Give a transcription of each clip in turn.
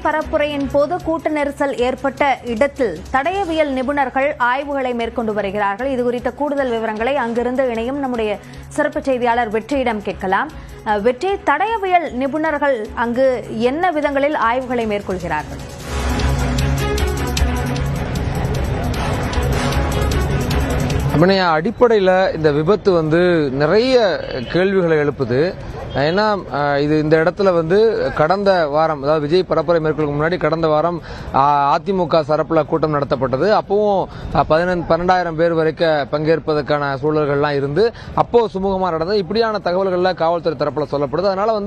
பரப்புரையின் போது கூட்ட நெரிசல் ஏற்பட்ட இடத்தில் தடயவியல் நிபுணர்கள் ஆய்வுகளை மேற்கொண்டு வருகிறார்கள். இதுகுறித்த கூடுதல் விவரங்களை அங்கிருந்து இணையும் நம்முடைய சிறப்பு செய்தியாளர் வெற்றியிடம் கேட்கலாம். வெற்றி, தடயவியல் நிபுணர்கள் அங்கு என்ன விதங்களில் ஆய்வுகளை மேற்கொள்கிறார்கள்? அடிப்படையில் இந்த விபத்து நிறைய கேள்விகளை எழுப்புது. ஏன்னா இது இந்த இடத்துல கடந்த வாரம், அதாவது விஜய் பரப்புரை மேற்கொள்ளுக்கு முன்னாடி கடந்த வாரம் அதிமுக சார்பில் கூட்டம் நடத்தப்பட்டது. அப்பவும் 12,000 பேர் வரைக்கும் பங்கேற்பதற்கான சூழல்கள்லாம் இருந்து அப்போ சுமூகமாக நடந்தது. இப்படியான தகவல்கள்ல காவல்துறை தரப்புல சொல்லப்படுது. அதனால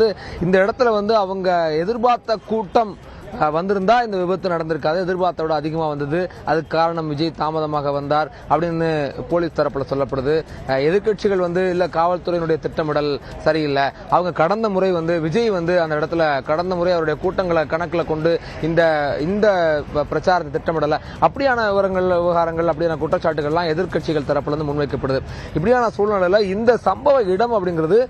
இந்த இடத்துல அவங்க எதிர்பார்த்த கூட்டம் வந்திருந்தா இந்த விபத்து நடந்திருக்காது. எதிர்பார்த்த விட அதிகமா வந்தது. அதுக்கு காரணம் விஜய் தாமதமாக வந்தார் அப்படின்னு போலீஸ் தரப்புல சொல்லப்படுது. எதிர்கட்சிகள் இல்ல காவல்துறையினுடைய திட்டமிடல் சரியில்லை, அவங்க கடந்த முறை விஜய் அந்த இடத்துல கடந்த முறை அவருடைய கூட்டங்களை கணக்குல கொண்டு இந்த பிரச்சாரத்தை திட்டமிடல, அப்படியான விவகாரங்கள் அப்படியான குற்றச்சாட்டுகள்லாம் எதிர்கட்சிகள் தரப்புல முன்வைக்கப்படுது. இப்படியான சூழ்நிலையில இந்த சம்பவ இடம் அப்படிங்கிறது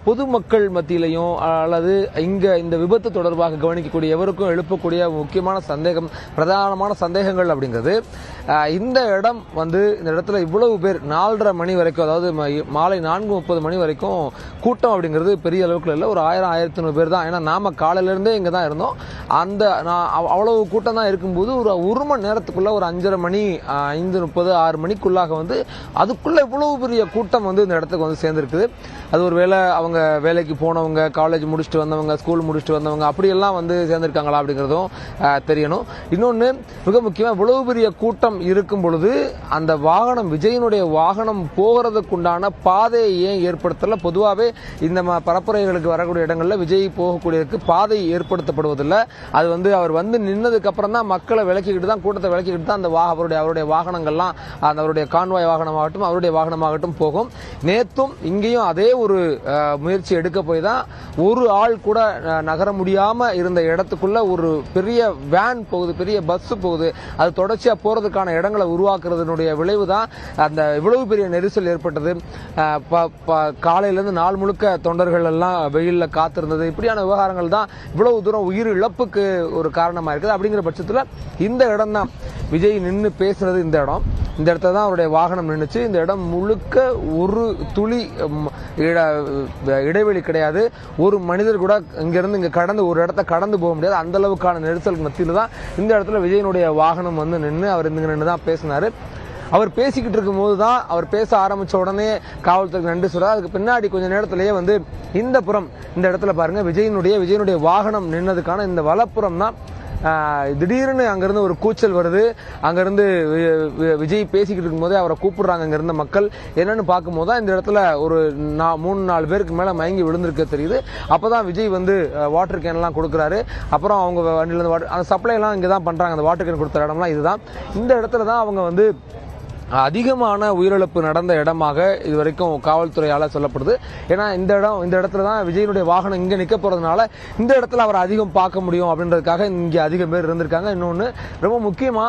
பொதுமக்கள் மத்தியிலையும் அல்லது இங்க இந்த விபத்து தொடர்பாக கவனிக்கக்கூடிய எவருக்கும் எழுப்பக்கூடிய முக்கியமான சந்தேகம், பிரதானமான சந்தேகங்கள் அப்படிங்கிறது இந்த இடம் இந்த இடத்துல இவ்வளவு பேர் 4:30 மணி வரைக்கும், அதாவது மாலை 4:30 மணி வரைக்கும் கூட்டம் அப்படிங்கிறது பெரிய அளவுக்கு இல்லை. ஒரு 1000-1500 பேர் தான். ஏன்னா நாம காலையில இருந்தே இங்க தான் இருந்தோம். அவ்வளவு கூட்டம் தான் இருக்கும்போது ஒரு மணி நேரத்துக்குள்ள ஒரு 5:30 மணி 5:30 6 மணிக்குள்ளாக அதுக்குள்ள இவ்வளவு பெரிய கூட்டம் இந்த இடத்துக்கு சேர்ந்திருக்குது. அது ஒரு வேளை அவங்க வேலைக்கு போனவங்க, காலேஜ் முடிச்சுட்டு வந்தவங்க, ஸ்கூல் முடிச்சுட்டு வந்தவங்க அப்படியெல்லாம் சேர்ந்திருக்காங்களா அப்படிங்கிறதும் தெரியணும். இன்னொன்னு மிக முக்கியமா, இவ்வளவு பெரிய கூட்டம் இருக்கும் பொழுது அந்த வாகனம், விஜயனுடைய வாகனம் போகிறதுக்குண்டான பாதையை ஏன் ஏற்படுத்தல? பொதுவாகவே இந்த பரப்புரைகளுக்கு வரக்கூடிய இடங்கள்ல விஜய் போகக்கூடியதுக்கு பாதை ஏற்படுத்தப்படுவதில்லை. அது அவர் நின்னதுக்கு அப்புறம் தான் மக்களை விலக்கிக்கிட்டு தான், கூட்டத்தை விலக்கிக்கிட்டு தான் அந்த அவருடைய வாகனங்கள்லாம், அவருடைய கான்வாய் வாகனமாகட்டும் அவருடைய வாகனமாகட்டும் போகும். நேத்தும் இங்கேயும் அதே ஒரு முயற்சி எடுக்க போய் தான் ஒரு ஆள் கூட நகர முடியாம இருந்த இடத்துக்குள்ள ஒரு பெரிய வேன் போகுது, பெரிய பஸ் போகுது. அது தொடர்ச்சியா போறதுக்கான இடங்களை உருவாக்குறதுடைய விளைவு தான் அந்த இவ்வளவு பெரிய நெரிசல் ஏற்பட்டது. காலையிலிருந்து நாள் முழுக்க தொண்டர்கள் எல்லாம் வெயில்ல காத்திருந்தது. இப்படியான விவகாரங்கள் தான் இவ்வளவு தூரம் உயிர் இழப்புக்கு ஒரு காரணமா இருக்குது. அப்படிங்கிற பட்சத்தில் இந்த இடம் தான் விஜய் நின்று பேசுறது. இந்த இடத்துல தான் அவருடைய வாகனம் நின்றுச்சு. இந்த இடம் முழுக்க ஒரு துளி இடைவெளி கிடையாது. ஒரு மனிதர் கூட இங்கிருந்து இங்க கடந்து ஒரு இடத்த கடந்து போக முடியாது. அந்த அளவுக்கான நெரிசல் மத்தியில தான் இந்த இடத்துல விஜயனுடைய வாகனம் நின்று அவர் இங்க நின்று தான் பேசினாரு. அவர் பேசிக்கிட்டு இருக்கும் போது தான், அவர் பேச ஆரம்பிச்ச உடனே காவல்துறைக்கு நன்றி சொல்றாரு. அதுக்கு பின்னாடி கொஞ்ச நேரத்திலேயே இந்த புறம், இந்த இடத்துல பாருங்க, விஜயனுடைய வாகனம் நின்னதுக்கான இந்த வலப்புறம் தான் திடீர்னு அங்கிருந்து ஒரு கூச்சல் வருது. அங்கிருந்து விஜய் பேசிக்கிட்டு இருக்கும் போதே அவரை கூப்பிடுறாங்க அங்க இருந்த மக்கள். என்னன்னு பார்க்கும்போது தான் இந்த இடத்துல ஒரு 3-4 பேருக்கு மேல மயங்கி விழுந்திருக்க தெரியுது. அப்பதான் விஜய் வாட்டர் கேன் எல்லாம் கொடுக்குறாரு. அப்புறம் அவங்க வண்டியில இருந்து அந்த சப்ளை எல்லாம் இங்கதான் பண்றாங்க. அந்த வாட்டர் கேன் கொடுத்த இடம்லாம் இதுதான். இந்த இடத்துல தான் அவங்க அதிகமான உயிரிழப்பு நடந்த இடமாக இதுவரைக்கும் காவல்துறையால சொல்லப்படுது. ஏன்னா இந்த இடத்துல தான் விஜயனுடைய வாகனம் இங்க நிக்க போறதுனால இந்த இடத்துல அவர் அதிகம் பார்க்க முடியும் அப்படின்றதுக்காக இங்க அதிகம் பேர் இருந்திருக்காங்க. இன்னொன்னு ரொம்ப முக்கியமா,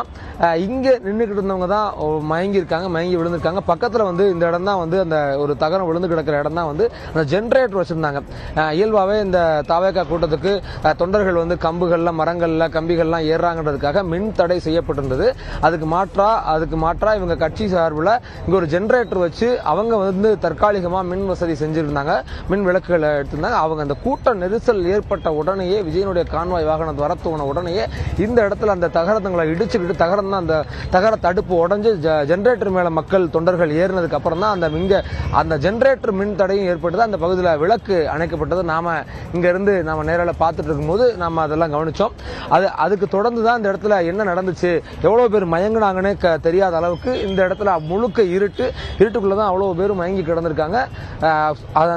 இங்க நின்றுகிட்டு இருந்தவங்க தான் மயங்கி விழுந்திருக்காங்க. பக்கத்துல இந்த இடம் தான் அந்த ஒரு தகரம் விழுந்து கிடக்கிற இடம் தான் அந்த ஜெனரேட்டர் வச்சிருந்தாங்க. இயல்பாவே இந்த தாவேகா கூட்டத்துக்கு தொண்டர்கள் கம்புகள்ல, மரங்கள்ல, கம்பிகள்லாம் ஏறாங்கன்றதுக்காக மின் தடை செய்யப்பட்டிருந்தது. அதுக்கு மாற்றா இவங்க கட்சி சார்பில் இங்க ஒரு ஜெனரேட்டர் வச்சு அவங்க தற்காலிகமா மின் வசதி செஞ்சிருந்தாங்க, மின் விளக்குகள் எடுத்திருந்தாங்க. அவங்க அந்த கூட்ட நெரிசல் ஏற்பட்ட உடனேயே, விஜயனுடைய கான்வாய் வாகனம் வரத்துவன உடனேயே இந்த இடத்துல அந்த தகரங்களை இடிச்சுக்கிட்டு, தகரம் தான் அந்த தகர தடுப்பு உடஞ்சு ஜெனரேட்டர் மேல மக்கள் தொண்டர்கள் ஏறினதுக்கு அப்புறம் தான் அந்த ஜெனரேட்டர் மின் தடையும் ஏற்பட்டது. அந்த பகுதியில் விளக்கு அணைக்கப்பட்டது. நாம இங்க இருந்து நாம நேரில் பார்த்துட்டு இருக்கும்போது நாம அதெல்லாம் கவனிச்சோம். அதுக்கு தொடர்ந்து தான் இந்த இடத்துல என்ன நடந்துச்சு, எவ்வளவு பேர் மயங்கினாங்கன்னு தெரியாத அளவுக்கு இந்த இடத்துல முழுக்க இருட்டுக்குள்ளதான் அவ்வளவு பேரும் மயங்கி கிடந்திருக்காங்க.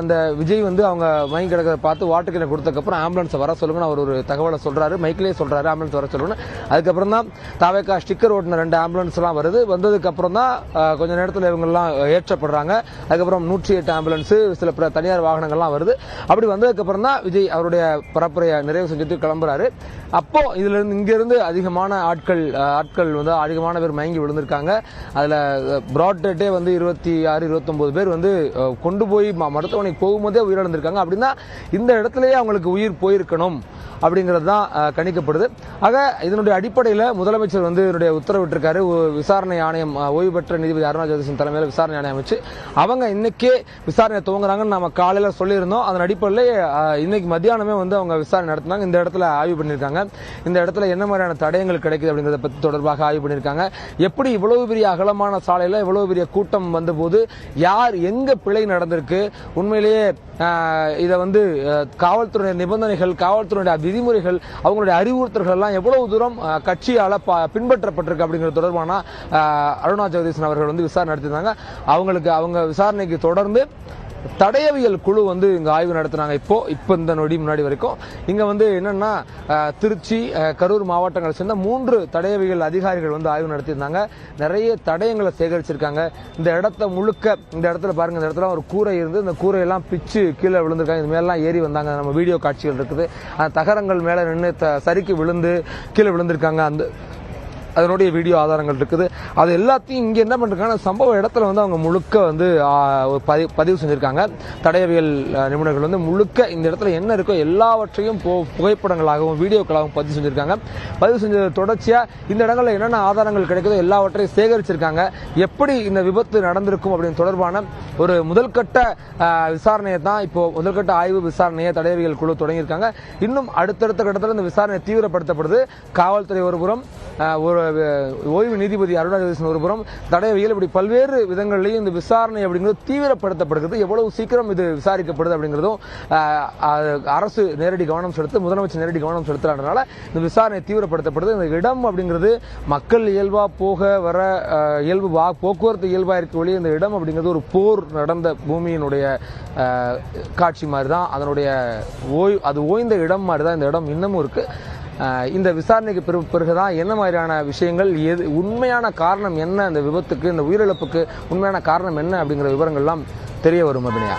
அந்த விஜய் அவங்க மயங்கி கிடக்கிறத பார்த்து வாட்டர் கேன் கொடுத்ததுக்கு அப்புறம் ஆம்புலன்ஸ் வர சொல்லுங்க அவர் ஒரு தகவலை சொல்றாரு, மைக்கிலேயே சொல்றாரு ஆம்புலன்ஸ் வர சொல்லுங்க. அதுக்கப்புறம் தான் தாவேகா ஸ்டிக்கர் ஓட்டின 2 ஆம்புலன்ஸ் எல்லாம் வருது. வந்ததுக்கு அப்புறம் தான் கொஞ்ச நேரத்தில் இவங்க எல்லாம் ஏற்றப்படுறாங்க. அதுக்கப்புறம் 108 ஆம்புலன்ஸ், சில தனியார் வாகனங்கள்லாம் வருது. அப்படி வந்ததுக்கு அப்புறம் தான் விஜய் அவருடைய பரப்புரையை நிறைவு செஞ்சுட்டு கிளம்புறாரு. அப்போ இங்க இருந்து அதிகமான ஆட்கள் அதிகமான பேர் மயங்கி விழுந்திருக்காங்க. அதுல அதுல பிராட் டெட்டே வந்து 26, 29 பேர் வந்து கொண்டு போய் மருத்துவமனைக்கு போகும்போதே உயிரிழந்திருக்காங்க. அப்படின்னா இந்த இடத்துலயே அவங்களுக்கு உயிர் போயிருக்கணும் அப்படிங்கிறது தான் கணிக்கப்படுது. ஆக இதனுடைய அடிப்படையில் முதலமைச்சர் வந்து இதனுடைய உத்தரவிட்டிருக்காரு. விசாரணை ஆணையம், ஓய்வு பெற்ற நீதிபதி அருணா ஜெகதீசன் தலைமையில் விசாரணை ஆணையம் வச்சு அவங்க இன்னைக்கே விசாரணை துவங்குறாங்கன்னு நம்ம காலையில சொல்லியிருந்தோம். அதன் அடிப்படையில் இன்னைக்கு மத்தியானமே வந்து அவங்க விசாரணை நடத்தினாங்க. இந்த இடத்துல ஆய்வு பண்ணியிருக்காங்க. இந்த இடத்துல என்ன மாதிரியான தடயங்கள் கிடைக்குது அப்படிங்கறத பத்தி தொடர்பாக ஆய்வு பண்ணியிருக்காங்க. எப்படி இவ்வளவு பெரிய அகலமான சாலையில இவ்வளவு பெரிய கூட்டம் வந்த போது யார் எங்க பிழை நடந்திருக்கு, உண்மையிலேயே இதை வந்து காவல்துறை நிபந்தனைகள், காவல்துறையுடைய விதிமுறைகள், அவங்களுடைய அறிவுறுத்தல்கள் எல்லாம் எவ்வளவு தூரம் கட்சியால பின்பற்றப்பட்டிருக்கு அப்படிங்கிறது தொடர்பான அருணா ஜெகதீசன் அவர்கள் வந்து விசாரணை நடத்திருந்தாங்க. அவங்க விசாரணைக்கு தொடர்ந்து தடயவியல் குழு வந்து இங்க ஆய்வு நடத்தினாங்க. இப்போ இந்த நொடி முன்னாடி வரைக்கும் இங்க வந்து என்னன்னா திருச்சி, கரூர் மாவட்டங்களை சேர்ந்த 3 தடயவியல் அதிகாரிகள் வந்து ஆய்வு நடத்தியிருந்தாங்க. நிறைய தடயங்களை சேகரிச்சிருக்காங்க. இந்த இடத்த முழுக்க, இந்த இடத்துல பாருங்க, இந்த இடத்துல ஒரு கூரை இருந்து இந்த கூரையெல்லாம் பிச்சு கீழே விழுந்திருக்காங்க. இது மேலாம் ஏறி வந்தாங்க. நம்ம வீடியோ காட்சிகள் இருக்குது. அந்த தகரங்கள் மேல நின்று சறுக்கி விழுந்து கீழே விழுந்திருக்காங்க. அதனுடைய வீடியோ ஆதாரங்கள் இருக்குது. அது எல்லாத்தையும் இங்க என்ன பண்றாங்க, சம்பவ இடத்துல வந்து அவங்க முழுக்க வந்து பதிவு செஞ்சிருக்காங்க. தடயவியல் நிபுணர்கள் வந்து முழுக்க இந்த இடத்துல என்ன இருக்கோ எல்லாவற்றையும் புகைப்படங்களாகவும் வீடியோக்களாகவும் பதிவு செஞ்சிருக்காங்க. பதிவு செஞ்ச தொடர்ச்சியா இந்த இடங்கள்ல என்னென்ன ஆதாரங்கள் கிடைக்குதோ எல்லாவற்றையும் சேகரிச்சிருக்காங்க. எப்படி இந்த விபத்து நடந்திருக்கும் அப்படின்னு தொடர்பான ஒரு முதல்கட்ட விசாரணையை தான் இப்போ முதல்கட்ட ஆய்வு விசாரணையை தடயவியல் குழு தொடங்கியிருக்காங்க. இன்னும் அடுத்தடுத்த கட்டத்தில் இந்த விசாரணை தீவிரப்படுத்தப்படுது. காவல்துறை ஒருபுறம், ஒரு ஓய்வு நீதிபதி அருணா ஜெகதீசன் ஒருபுறம், தடயவியல், இப்படி பல்வேறு விதங்களிலையும் இந்த விசாரணை அப்படிங்கிறது தீவிரப்படுத்தப்படுகிறது. எவ்வளவு சீக்கிரம் இது விசாரிக்கப்படுது அப்படிங்கிறதும் அரசு நேரடி கவனம் செலுத்து, முதலமைச்சர் நேரடி கவனம் செலுத்துறதுனால இந்த விசாரணை தீவிரப்படுத்தப்படுது. இந்த இடம் அப்படிங்கிறது மக்கள் இயல்பா போக வர இயல்பு போக்குவரத்து இயல்பா இருக்க வழி இந்த இடம் அப்படிங்கிறது ஒரு போர் நடந்த பூமியினுடைய காட்சி மாதிரி தான். அதனுடைய அது ஓய்ந்த இடம் மாதிரி தான் இந்த இடம் இன்னமும் இருக்கு. இந்த விசாரணைக்கு பிறகுதான் என்ன மாதிரியான விஷயங்கள், உண்மையான காரணம் என்ன, இந்த விபத்துக்கு, இந்த உயிரிழப்புக்கு உண்மையான காரணம் என்ன அப்படிங்கிற விவரங்கள்லாம் தெரிய வரும். அபிநயா.